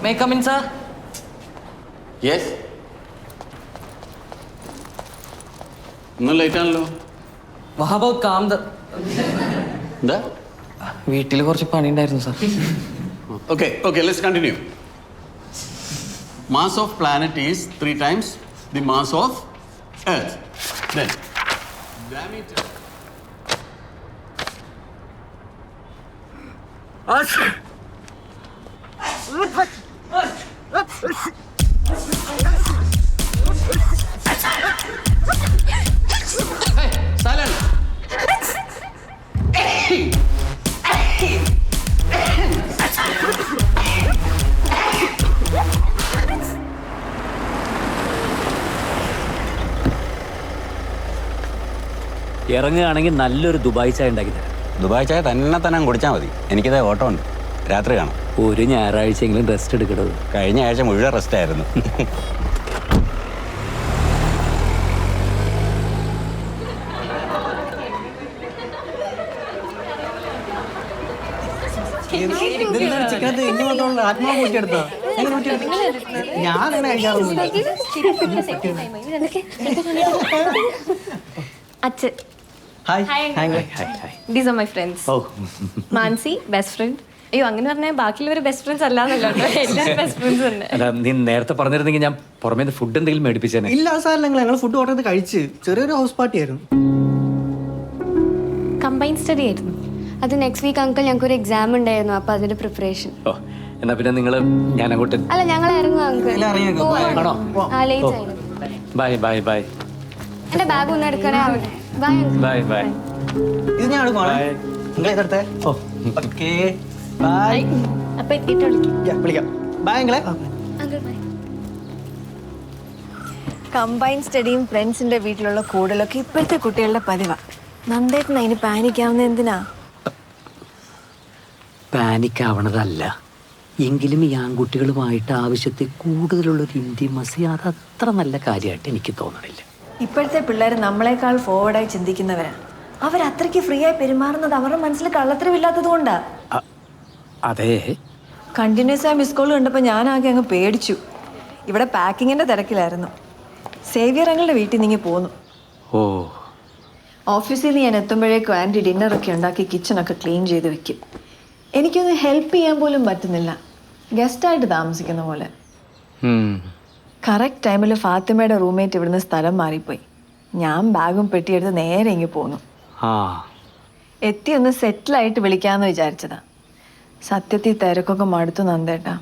May I come in, sir? Yes. ഒന്നും late ആണല്ലോ. How about calm the... എന്താ? വീട്ടിൽ കുറച്ച് പണി ഉണ്ടായിരുന്നു sir. Okay, let's continue. Mass of planet is 3 times the mass of Earth. Then diameter. Hey, silence. ഇറങ്ങുകയാണെങ്കിൽ നല്ലൊരു Dubai ചായ ഉണ്ടാക്കി തരാം. ദുബായ് ചായ തന്നെ കുടിച്ചാൽ മതി. എനിക്കിത് ഓട്ടം ഉണ്ട്. രാത്രി കാണാം. ഒരു ഞായറാഴ്ചയെങ്കിലും റെസ്റ്റ് എടുക്കണത്. കഴിഞ്ഞ ആഴ്ച മുഴുവൻ റെസ്റ്റ് ആയിരുന്നു. അച്ഛൻ. These are my friends. Mansi best friend. അയ്യോ അങ്ങനെ പറഞ്ഞാൽ ബാക്കിയുള്ളവർ ബെസ്റ്റ് ഫ്രണ്ട്സ് അല്ലാന്നല്ലോ കേട്ടോ. എല്ലാവരും ബെസ്റ്റ് ഫ്രണ്ട്സ് തന്നെ. അല്ല, നീ നേരത്തെ പറഞ്ഞിരുന്നെങ്കിൽ ഞാൻ പുറമേ ഫുഡ് എന്തെങ്കിലും മേടിപ്പിച്ചേനെ. ഇല്ല സാർ, ഞങ്ങൾ ഫുഡ് ഓർഡർ ചെയ്ത് കഴിച്ച് ചെറിയൊരു ഹൗസ് പാർട്ടി ആയിരുന്നു. കമ്പൈൻ സ്റ്റഡി ആയിരുന്നു. അത് നെക്സ്റ്റ് വീക്ക് അങ്കിൾ ഞങ്ങൾക്ക് ഒരു എക്സാം ഉണ്ടായിരുന്നു, അപ്പൊ അതിന്റെ പ്രിപ്പറേഷൻ. ഓ, എന്നാ പിന്നെ നിങ്ങൾ ഞാൻ അങ്ങോട്ട്. അല്ല, ഞങ്ങൾ ഇറങ്ങും അങ്കിൾ. ആണോ? ലേറ്റ് ആയിരുന്നു. Bye bye bye. എന്റെ ബാഗ് ഒന്ന് എടുക്കണേ. Bye bye bye. ഇത് ഞാൻ എടുക്കണേ. നിങ്ങൾ ഇതെടുത്തേ. Okay bye. അപ്പൊ എത്തിയിട്ട് വിളിക്കാം. ബൈ അങ്കിളെ. Uncle bye. കമ്പൈൻ സ്റ്റഡിയും ഫ്രണ്ട്സിന്റെ വീട്ടിലുള്ള കൂടുതലൊക്കെ ഇപ്പോഴത്തെ കുട്ടികളുടെ പതിവാണ്. നന്ദേട്ടൻ അതിന് പാനിക്കാവുന്ന എന്തിനാ? പാനിക്കാവണതല്ല, എങ്കിലും ഈ ആൺകുട്ടികളുമായിട്ട് ആവശ്യത്തിൽ കൂടുതലുള്ളൊരു ഇന്റിമസി അത് അത്ര നല്ല കാര്യമായിട്ട് എനിക്ക് തോന്നണില്ല. ഇപ്പോഴത്തെ പിള്ളേർ നമ്മളെക്കാൾ ഫോർവേഡായി ചിന്തിക്കുന്നവരാ. അവരത്രയ്ക്ക് ഫ്രീ ആയി പെരുമാറുന്നത് അവരുടെ മനസ്സിൽ കള്ളത്തരമില്ലാത്തത് കൊണ്ടാ. അതെ, കണ്ടിന്യൂസ് ആയി മിസ് കോൾ കണ്ടപ്പോൾ ഞാനാകെ അങ്ങ് പേടിച്ചു. ഇവിടെ പാക്കിങ്ങിന്റെ തിരക്കിലായിരുന്നു. സേവിയർ അങ്ങളുടെ വീട്ടിൽ നിന്ന് പോന്നു. ഓ, ഓഫീസിൽ നിന്ന് ഞാൻ എത്തുമ്പോഴേക്കും ആൻറ്റി ഡിന്നറൊക്കെ ഉണ്ടാക്കി കിച്ചണൊക്കെ ക്ലീൻ ചെയ്ത് വെക്കും. എനിക്കൊന്ന് ഹെൽപ്പ് ചെയ്യാൻ പോലും പറ്റുന്നില്ല, ഗസ്റ്റായിട്ട് താമസിക്കുന്ന പോലെ. കറക്റ്റ് ടൈമിൽ ഫാത്തിമയുടെ റൂംമേറ്റ് ഇവിടുന്ന് സ്ഥലം മാറിപ്പോയി. ഞാൻ ബാഗും പെട്ടിയെടുത്ത് നേരെ ഇങ്ങ് പോന്നു. എത്തി ഒന്ന് സെറ്റിലായിട്ട് വിളിക്കാമെന്ന് വിചാരിച്ചതാ. സത്യത്തിൽ തിരക്കൊക്കെ മടുത്തു നന്ദേട്ടാ.